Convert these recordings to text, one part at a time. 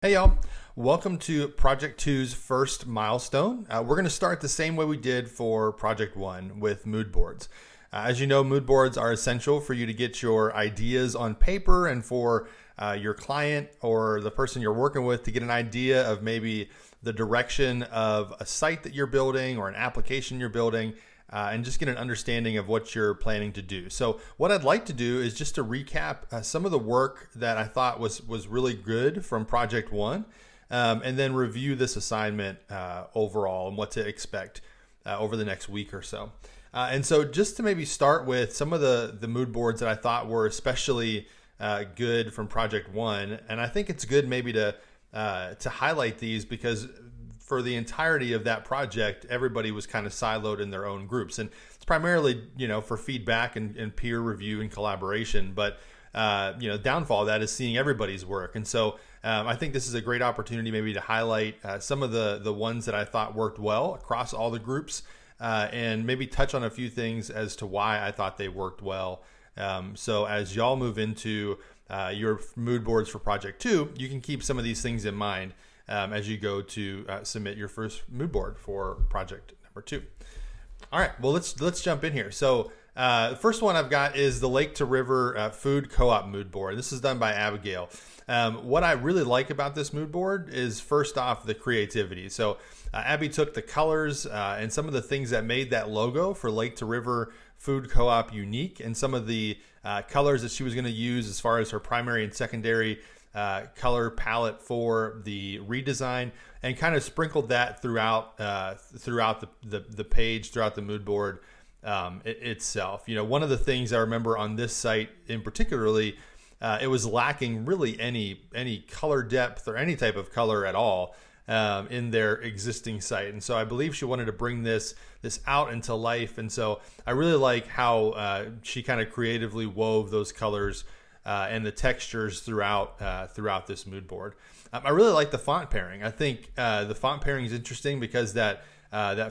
Hey y'all, welcome to Project 2's first milestone. We're going to start the same way we did for Project 1 with mood boards. As you know, mood boards are essential for you to get your ideas on paper and for your client or the person you're working with to get an idea of maybe the direction of a site that you're building or an application you're building. And just get an understanding of what you're planning to do. So what I'd like to do is just to recap some of the work that I thought was really good from Project 1, and then review this assignment overall and what to expect over the next week or so. And so just to maybe start with some of the mood boards that I thought were especially good from Project 1, and I think it's good maybe to highlight these because for the entirety of that project, everybody was kind of siloed in their own groups. And it's primarily, for feedback and peer review and collaboration. But, downfall of that is seeing everybody's work. And so I think this is a great opportunity maybe to highlight some of the ones that I thought worked well across all the groups and maybe touch on a few things as to why I thought they worked well. So as y'all move into your mood boards for Project 2, you can keep some of these things in mind as you go to submit your first mood board for project number 2. All right, well, let's jump in here. So the first one I've got is the Lake to River Food Co-op mood board. This is done by Abigail. What I really like about this mood board is first off the creativity. So Abby took the colors and some of the things that made that logo for Lake to River Food Co-op unique, and some of the colors that she was going to use as far as her primary and secondary color palette for the redesign, and kind of sprinkled that throughout the page, throughout the mood board itself. One of the things I remember on this site in particularly, it was lacking really any color depth or any type of color at all in their existing site, and so I believe she wanted to bring this out into life. And so I really like how she kind of creatively wove those colors and the textures throughout this mood board. I really like the font pairing. I think the font pairing is interesting because that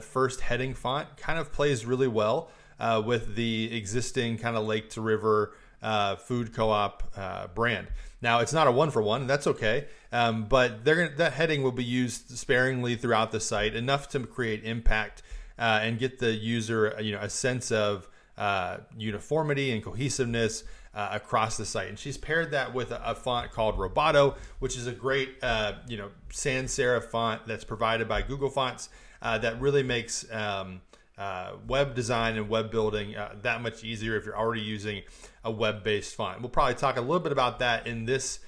first heading font kind of plays really well with the existing kind of Lake to River Food Co-op brand. Now, it's not a one-for-one, and that's okay, but that heading will be used sparingly throughout the site, enough to create impact and get the user a sense of uniformity and cohesiveness across the site. And she's paired that with a font called Roboto, which is a great sans serif font that's provided by Google Fonts that really makes web design and web building that much easier if you're already using a web-based font. We'll probably talk a little bit about that in this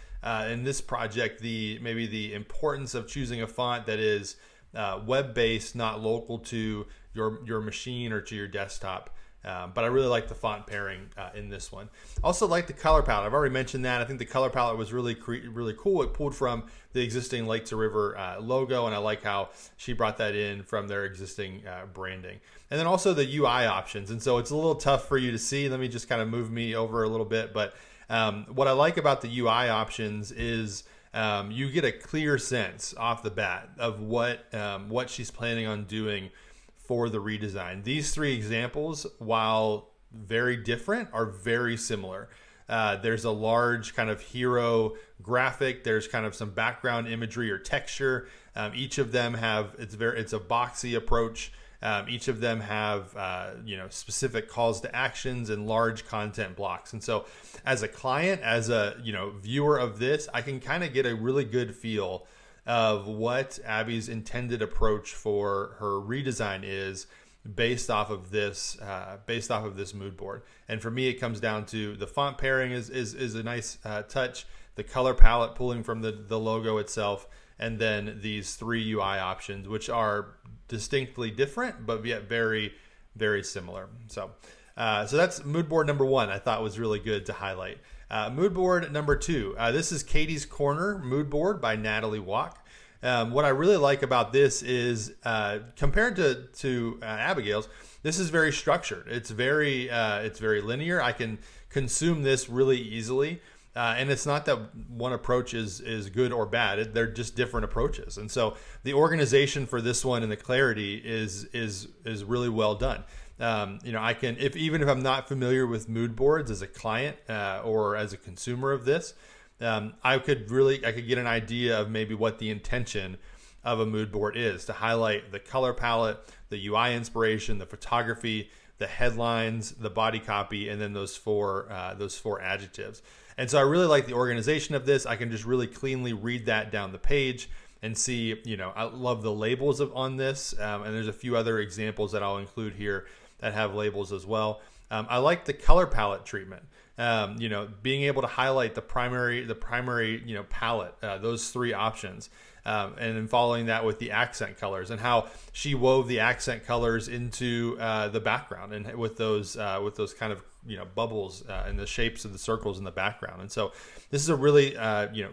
project, maybe the importance of choosing a font that is web-based, not local to your machine or to your desktop. But I really like the font pairing in this one. Also like the color palette. I've already mentioned that. I think the color palette was really cool. It pulled from the existing Lake to River logo, and I like how she brought that in from their existing branding. And then also the UI options. And so it's a little tough for you to see. Let me just kind of move me over a little bit. But what I like about the UI options is you get a clear sense off the bat of what she's planning on doing for the redesign. These 3 examples, while very different, are very similar. There's a large kind of hero graphic. There's kind of some background imagery or texture. Each of them it's a boxy approach. Each of them have specific calls to actions and large content blocks. And so as a client, as a viewer of this, I can kind of get a really good feel of what Abby's intended approach for her redesign is based off of this mood board. And for me, it comes down to the font pairing is a nice touch, the color palette pulling from the logo itself, and then these 3 UI options, which are distinctly different but yet very, very similar. So that's mood board number 1. I thought was really good to highlight. Mood board number 2. This is Katie's Corner mood board by Natalie Walk. What I really like about this is compared to Abigail's, this is very structured. It's very linear. I can consume this really easily. And it's not that one approach is good or bad. They're just different approaches. And so the organization for this one and the clarity is really well done. I can, even if I'm not familiar with mood boards as a client or as a consumer of this, I could get an idea of maybe what the intention of a mood board is, to highlight the color palette, the UI inspiration, the photography, the headlines, the body copy, and then those four adjectives. And so I really like the organization of this. I can just really cleanly read that down the page and see, I love the labels on this. And there's a few other examples that I'll include here that have labels as well. I like the color palette treatment. Being able to highlight the primary palette, those three options, and then following that with the accent colors, and how she wove the accent colors into the background, and with those kind of bubbles and the shapes of the circles in the background. And so this is a really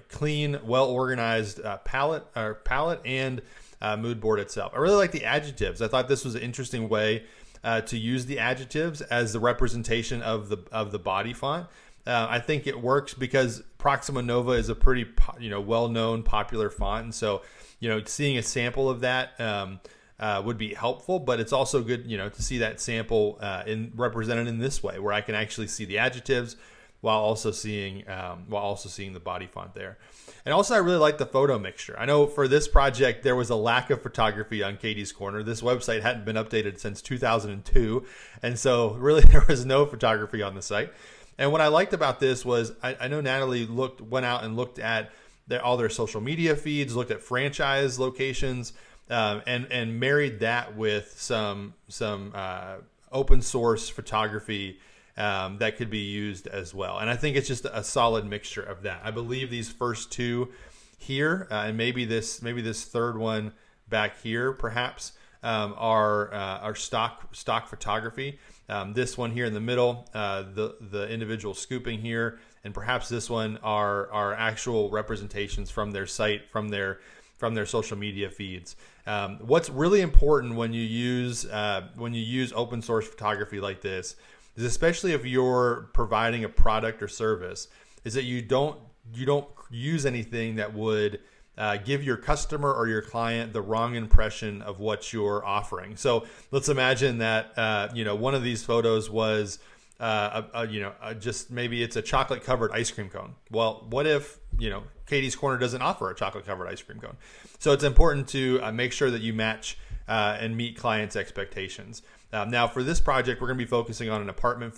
clean, well organized palette and mood board itself. I really like the adjectives. I thought this was an interesting way to use the adjectives as the representation of the body font. I think it works because Proxima Nova is a pretty well-known, popular font, and so seeing a sample of that would be helpful. But it's also good to see that sample represented in this way, where I can actually see the adjectives while also seeing the body font there. And also, I really like the photo mixture. I know for this project there was a lack of photography on Katie's Corner. This website hadn't been updated since 2002, and so really there was no photography on the site. And what I liked about this was I know Natalie went out and looked at all their social media feeds, looked at franchise locations, and married that with some open source photography that could be used as well. And I think it's just a solid mixture of that. I believe these first two here, and maybe this third one back here, perhaps, are stock photography. This one here in the middle, the individual scooping here, and perhaps this one are actual representations from their site, from their social media feeds. What's really important when you use open source photography like this is, especially if you're providing a product or service, is that you don't use anything that would give your customer or your client the wrong impression of what you're offering. So let's imagine that one of these photos was just maybe it's a chocolate covered ice cream cone. Well, what if Katie's Corner doesn't offer a chocolate covered ice cream cone? So it's important to make sure that you match and meet clients' expectations. Now for this project, we're going to be focusing on an apartment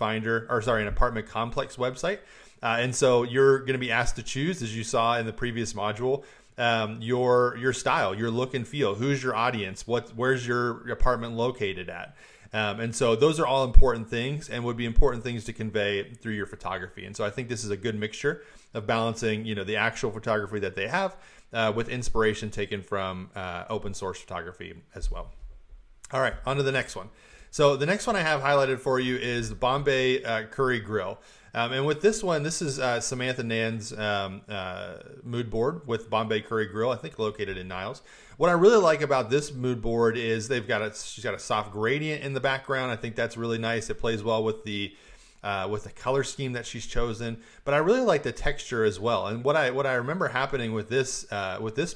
complex website. And so you're going to be asked to choose, as you saw in the previous module, your style, your look and feel. Who's your audience? Where's your apartment located at? And so those are all important things, and would be important things to convey through your photography. And so I think this is a good mixture of balancing, the actual photography that they have with inspiration taken from open source photography as well. All right, on to the next one. So the next one I have highlighted for you is the Bombay Curry Grill. And with this one, this is Samantha Nan's mood board with Bombay Curry Grill, I think located in Niles. What I really like about this mood board is she's got a soft gradient in the background. I think that's really nice. It plays well with the color scheme that she's chosen. But I really like the texture as well. And what I remember happening with this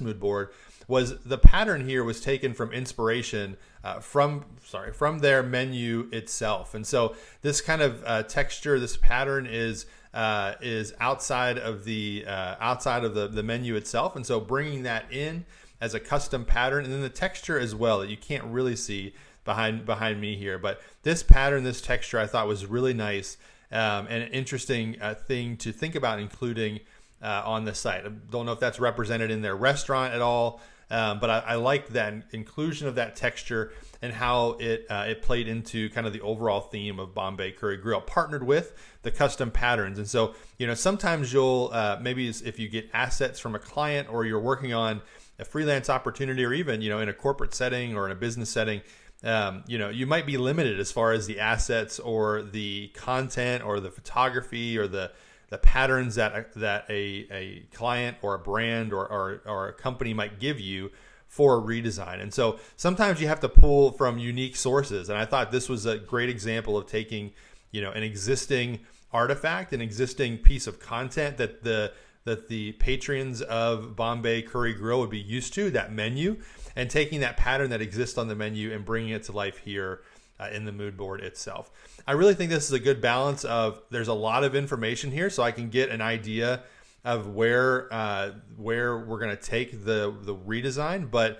mood board was the pattern here was taken from inspiration from their menu itself. And so this kind of texture, this pattern is outside of the menu itself. And so bringing that in as a custom pattern, and then the texture as well that you can't really see behind me here. But this pattern, this texture, I thought was really nice and an interesting thing to think about including on the site. I don't know if that's represented in their restaurant at all. But I liked that inclusion of that texture and how it played into kind of the overall theme of Bombay Curry Grill, partnered with the custom patterns. And so, sometimes you'll maybe if you get assets from a client, or you're working on a freelance opportunity, or even in a corporate setting or in a business setting, you might be limited as far as the assets or the content or the photography or the patterns that a client or a brand or a company might give you for a redesign. And so sometimes you have to pull from unique sources. And I thought this was a great example of taking, an existing artifact, an existing piece of content that the patrons of Bombay Curry Grill would be used to, that menu, and taking that pattern that exists on the menu and bringing it to life here in the mood board itself. I really think this is a good balance of, there's a lot of information here, so I can get an idea of where we're going to take the redesign, but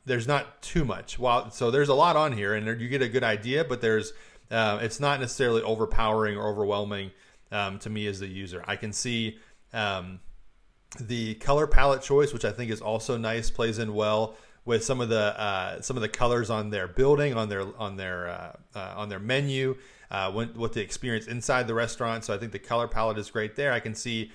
there's not too much. So there's a lot on here, and you get a good idea, but it's not necessarily overpowering or overwhelming to me as the user. I can see the color palette choice, which I think is also nice, plays in well with some of the colors on their building, on their menu, what the experience inside the restaurant. So I think the color palette is great there. I can see,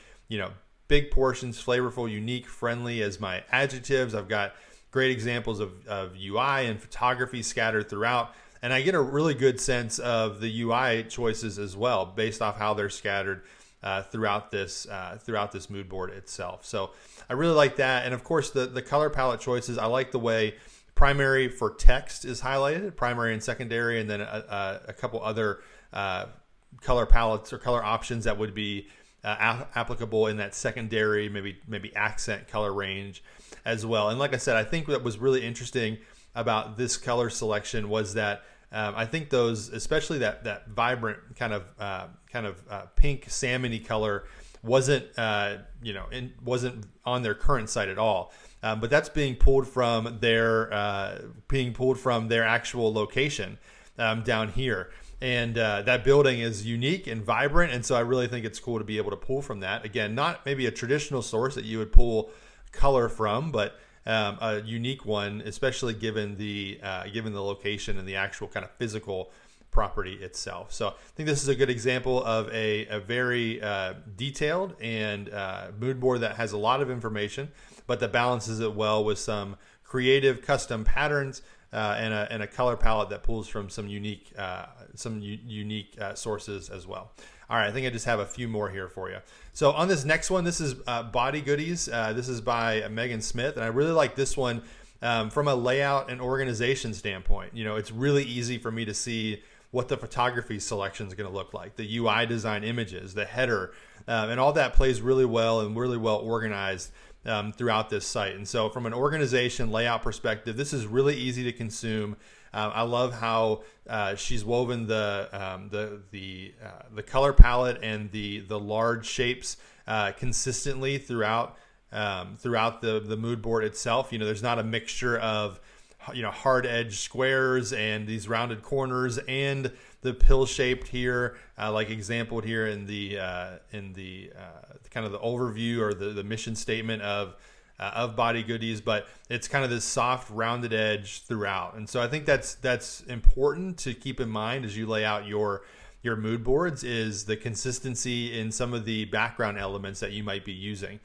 big portions, flavorful, unique, friendly as my adjectives. I've got great examples of UI and photography scattered throughout. And I get a really good sense of the UI choices as well, based off how they're scattered throughout this mood board itself. So I really like that. And of course, the color palette choices, I like the way primary for text is highlighted, primary and secondary, and then a couple other color palettes or color options that would be applicable in that secondary, maybe accent color range as well. And like I said, I think what was really interesting about this color selection was that I think those, especially that vibrant kind of pink salmon-y color, wasn't wasn't on their current site at all. But that's being pulled from their actual location down here. And that building is unique and vibrant, and so I really think it's cool to be able to pull from that. Again, not maybe a traditional source that you would pull color from, but a unique one, especially given the location and the actual kind of physical property itself. So I think this is a good example of a very detailed and mood board that has a lot of information, but that balances it well with some creative custom patterns and a color palette that pulls from some unique sources as well. All right, I think I just have a few more here for you. So on this next one, this is Body Goodies. This is by Megan Smith, and I really like this one from a layout and organization standpoint. It's really easy for me to see what the photography selection is going to look like, the UI design images, the header, and all that plays really well and really well organized throughout this site. And so from an organization layout perspective, this is really easy to consume. I love how she's woven the color palette and the large shapes consistently throughout the mood board itself. There's not a mixture of hard edge squares and these rounded corners and the pill shaped here, like exampled here in the kind of the overview or the mission statement of Body Goodies, but it's kind of this soft rounded edge throughout. And so I think that's important to keep in mind as you lay out your mood boards, is the consistency in some of the background elements that you might be using.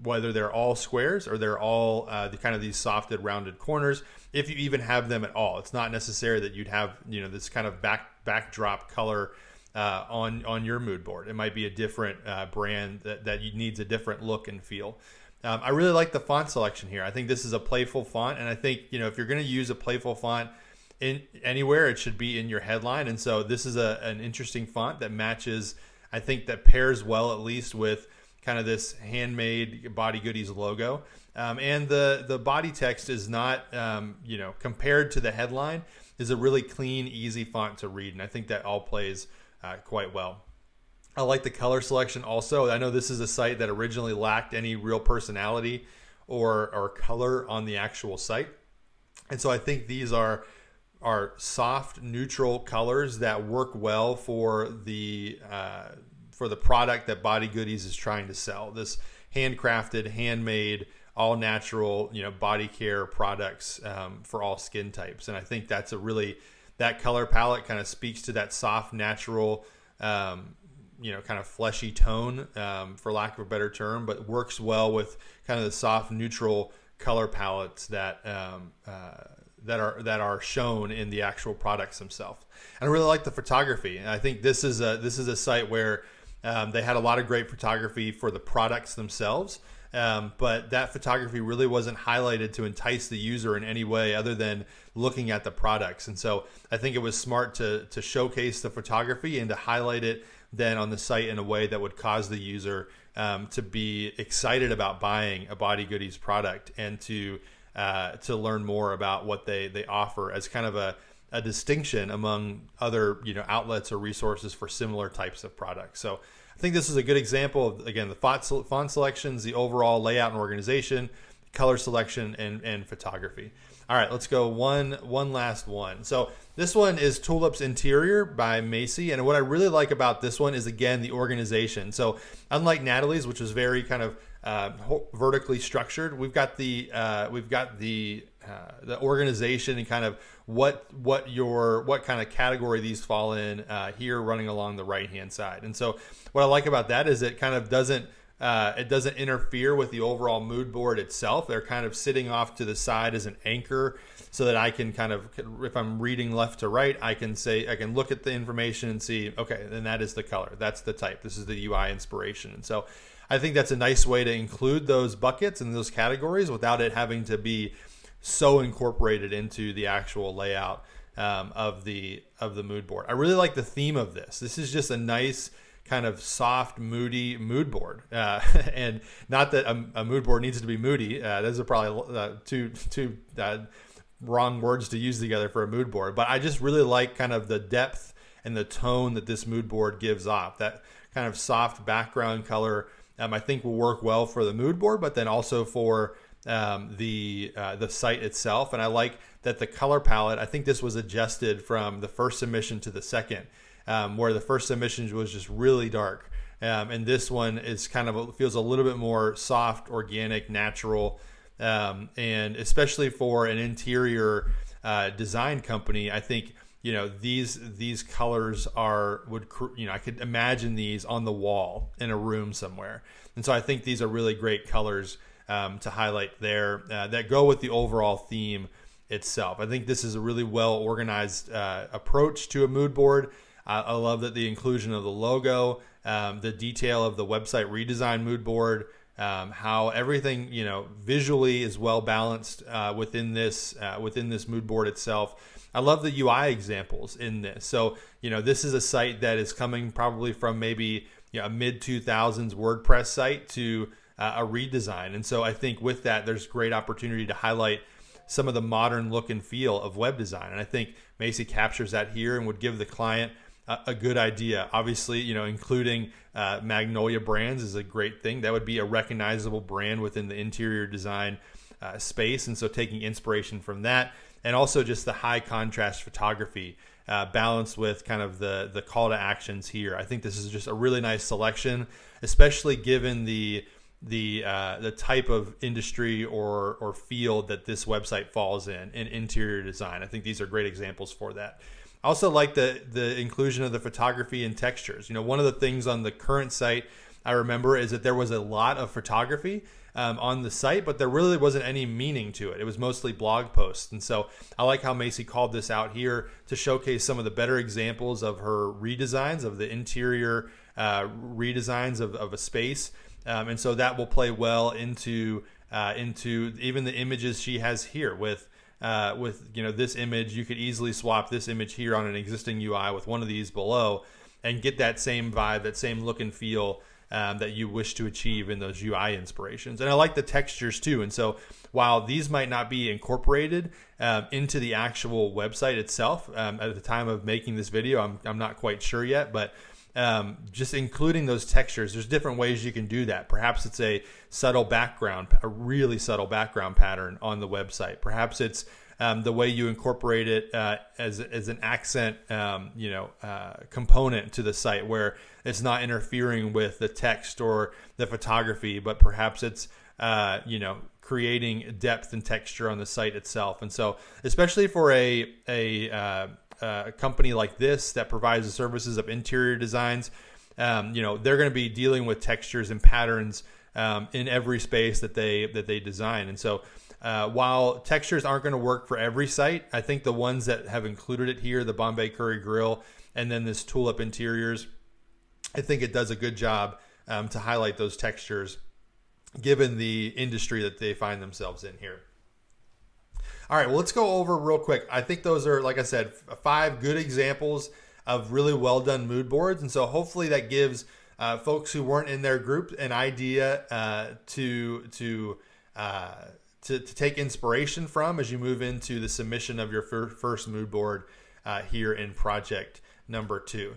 Whether they're all squares or they're all the kind of these softed rounded corners, if you even have them at all. It's not necessary that you'd have this kind of backdrop color on your mood board. It might be a different brand that needs a different look and feel. I really like the font selection here. I think this is a playful font, and I think if you're going to use a playful font in anywhere, it should be in your headline. And so this is an interesting font that matches. I think that pairs well, at least, with kind of this handmade Body Goodies logo. And the body text is not, compared to the headline, is a really clean, easy font to read. And I think that all plays quite well. I like the color selection also. I know this is a site that originally lacked any real personality or color on the actual site. And so I think these are soft, neutral colors that work well for the product that Body Goodies is trying to sell. This handcrafted, handmade, all natural, body care products for all skin types. And I think that's that color palette kind of speaks to that soft, natural, kind of fleshy tone, for lack of a better term, but works well with kind of the soft, neutral color palettes that are shown in the actual products themselves. And I really like the photography. And I think this is a site where they had a lot of great photography for the products themselves, but that photography really wasn't highlighted to entice the user in any way other than looking at the products. And so I think it was smart to showcase the photography and to highlight it then on the site in a way that would cause the user to be excited about buying a Body Goodies product and to learn more about what they offer as kind of a distinction among other outlets or resources for similar types of products. So I think this is a good example of, again, the font selections, the overall layout and organization, color selection, and photography. All right, let's go one last one. So this one is Tulips Interior by Macy, and what I really like about this one is, again, the organization. So unlike Natalie's, which was very kind of vertically structured, we've got the organization and kind of what kind of category these fall in here, running along the right hand side. And so what I like about that is it kind of doesn't interfere with the overall mood board itself. They're kind of sitting off to the side as an anchor, so that I can kind of, if I'm reading left to right, I can look at the information and see, okay, then that is the color, that's the type, this is the UI inspiration. And so I think that's a nice way to include those buckets and those categories without it having to be so incorporated into the actual layout of the mood board. I really like the theme of this. This is just a nice kind of soft, moody mood board, and not that a mood board needs to be moody. Those are probably two wrong words to use together for a mood board. But I just really like kind of the depth and the tone that this mood board gives off. That kind of soft background color, I think will work well for the mood board, but then also for the site itself. And I like that the color palette, I think this was adjusted from the first submission to the second, where the first submission was just really dark. And this one is kind of feels a little bit more soft, organic, natural. And especially for an interior design company, I think, these colors I could imagine these on the wall in a room somewhere. And so I think these are really great colors to highlight there that go with the overall theme itself. I think this is a really well organized approach to a mood board. I love that the inclusion of the logo, the detail of the website redesign mood board, how everything visually is well balanced within this mood board itself. I love the UI examples in this. So this is a site that is coming probably from maybe a mid 2000s WordPress site to a redesign, and so I think with that there's great opportunity to highlight some of the modern look and feel of web design, and I think Macy captures that here and would give the client a good idea. Obviously, including Magnolia Brands is a great thing. That would be a recognizable brand within the interior design space. And so taking inspiration from that, and also just the high contrast photography balanced with kind of the call to actions here. I think this is just a really nice selection, especially given the type of industry or field that this website falls in interior design. I think these are great examples for that. I also like the inclusion of the photography and textures. One of the things on the current site I remember is that there was a lot of photography on the site, but there really wasn't any meaning to it. It was mostly blog posts. And so I like how Macy called this out here to showcase some of the better examples of her redesigns, of the interior redesigns of a space. And so that will play well into even the images she has here with this image. You could easily swap this image here on an existing UI with one of these below and get that same vibe, that same look and feel that you wish to achieve in those UI inspirations. And I like the textures too. And so while these might not be incorporated into the actual website itself at the time of making this video, I'm not quite sure yet, but just including those textures, there's different ways you can do that. Perhaps it's a really subtle background pattern on the website. Perhaps it's the way you incorporate it as an accent, component to the site, where it's not interfering with the text or the photography, but perhaps it's creating depth and texture on the site itself. And so, especially for a company like this that provides the services of interior designs, they're going to be dealing with textures and patterns in every space that they design. And so while textures aren't going to work for every site, I think the ones that have included it here, the Bombay Curry Grill and then this Tulip Interiors, I think it does a good job to highlight those textures given the industry that they find themselves in here. All right, well, let's go over real quick. I think those are, like I said, 5 good examples of really well done mood boards. And so hopefully that gives folks who weren't in their group an idea to take inspiration from as you move into the submission of your first mood board here in project number 2.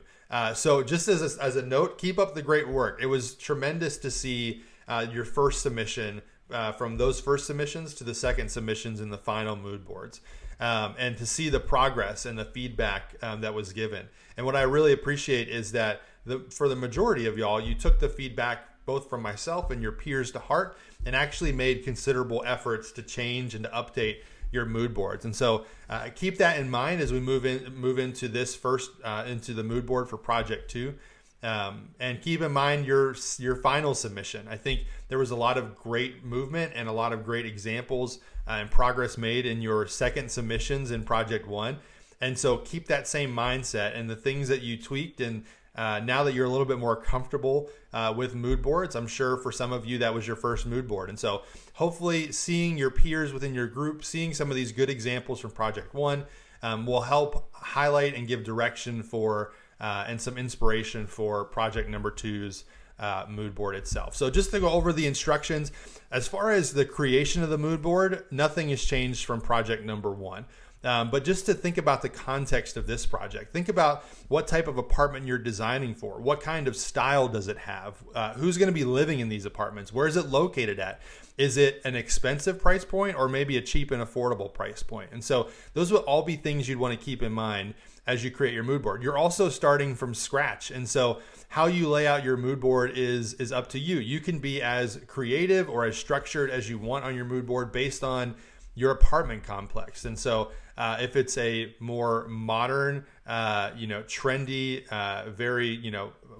So just as a note, keep up the great work. It was tremendous to see your first submission, from those first submissions to the second submissions in the final mood boards, and to see the progress and the feedback that was given. And what I really appreciate is that for the majority of y'all, you took the feedback both from myself and your peers to heart and actually made considerable efforts to change and to update your mood boards. And so keep that in mind as we move into this first into the mood board for project 2. And keep in mind your final submission. I think there was a lot of great movement and a lot of great examples and progress made in your second submissions in project 1. And so keep that same mindset and the things that you tweaked. And now that you're a little bit more comfortable with mood boards, I'm sure for some of you that was your first mood board. And so hopefully seeing your peers within your group, seeing some of these good examples from project 1 will help highlight and give direction for and some inspiration for project number 2's mood board itself. So just to go over the instructions, as far as the creation of the mood board, nothing has changed from project number 1. But just to think about the context of this project, think about what type of apartment you're designing for. What kind of style does it have? Who's going to be living in these apartments? Where is it located at? Is it an expensive price point or maybe a cheap and affordable price point? And so those will all be things you'd want to keep in mind as you create your mood board. You're also starting from scratch. And so how you lay out your mood board is up to you. You can be as creative or as structured as you want on your mood board based on your apartment complex. And so if it's a more modern, trendy, very,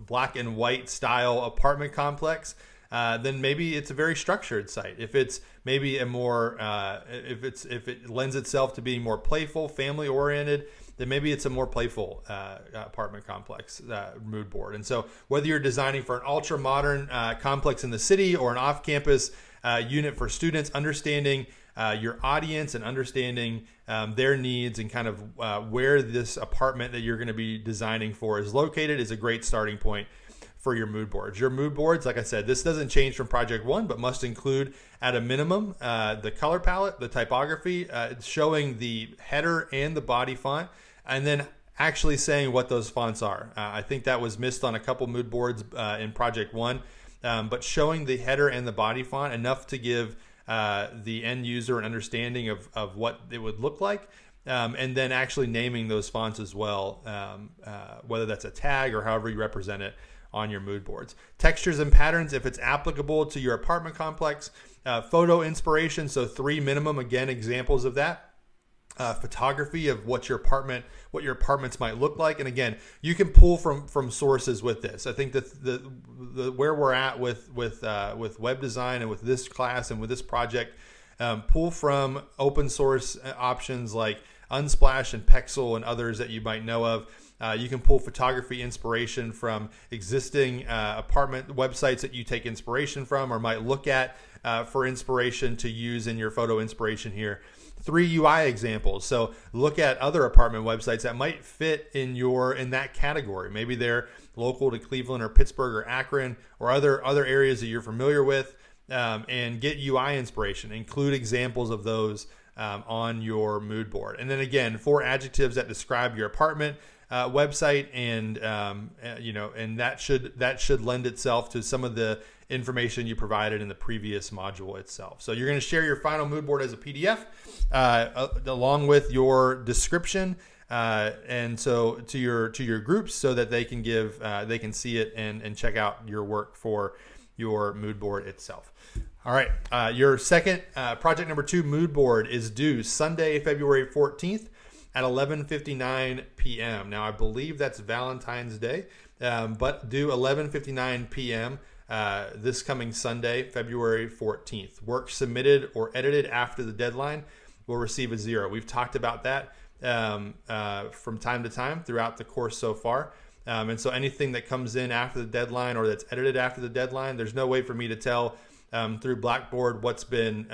black and white style apartment complex, then maybe it's a very structured site. If it's maybe a more, if it lends itself to being more playful, family oriented, then maybe it's a more playful apartment complex mood board. And so whether you're designing for an ultra modern complex in the city or an off-campus unit for students, understanding your audience and understanding their needs and kind of where this apartment that you're going to be designing for is located is a great starting point for your mood boards. Your mood boards, like I said, this doesn't change from project 1, but must include at a minimum the color palette, the typography, showing the header and the body font, and then actually saying what those fonts are. I think that was missed on a couple mood boards in project 1, but showing the header and the body font enough to give the end user an understanding of what it would look like, and then actually naming those fonts as well, whether that's a tag or however you represent it on your mood boards. Textures and patterns, if it's applicable to your apartment complex. Photo inspiration, so 3 minimum, again, examples of that. Photography of what your apartments might look like, and again, you can pull from sources with this. I think that the where we're at with web design and with this class and with this project, pull from open source options like Unsplash and Pexel and others that you might know of. You can pull photography inspiration from existing apartment websites that you take inspiration from or might look at for inspiration to use in your photo inspiration here. 3 UI examples. So look at other apartment websites that might fit in that category. Maybe they're local to Cleveland or Pittsburgh or Akron or other areas that you're familiar with, and get UI inspiration. Include examples of those on your mood board. And then again, 4 adjectives that describe your apartment website, and and that should lend itself to some of the information you provided in the previous module itself. So you're going to share your final mood board as a PDF along with your description, and so to your groups, so that they can see it and check out your work for your mood board itself. All right, your second project number 2 mood board is due Sunday, February 14th. At 11:59 p.m. Now, I believe that's Valentine's Day, but due 11:59 p.m. This coming Sunday, February 14th. Work submitted or edited after the deadline will receive a 0. We've talked about that from time to time throughout the course so far. And so anything that comes in after the deadline or that's edited after the deadline, there's no way for me to tell through Blackboard what's been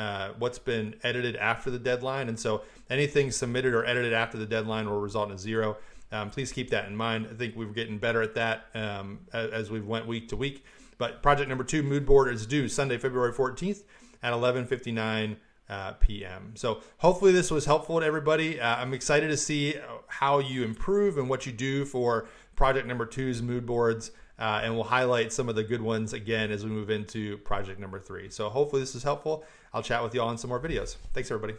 edited after the deadline. And so anything submitted or edited after the deadline will result in a 0. Please keep that in mind. I think we're getting better at that as we've went week to week. But project number 2 mood board is due Sunday, February 14th at 11:59 p.m. So hopefully this was helpful to everybody. I'm excited to see how you improve and what you do for project number 2's mood boards, and we'll highlight some of the good ones again as we move into project number 3. So hopefully this is helpful. I'll chat with you all in some more videos. Thanks, everybody.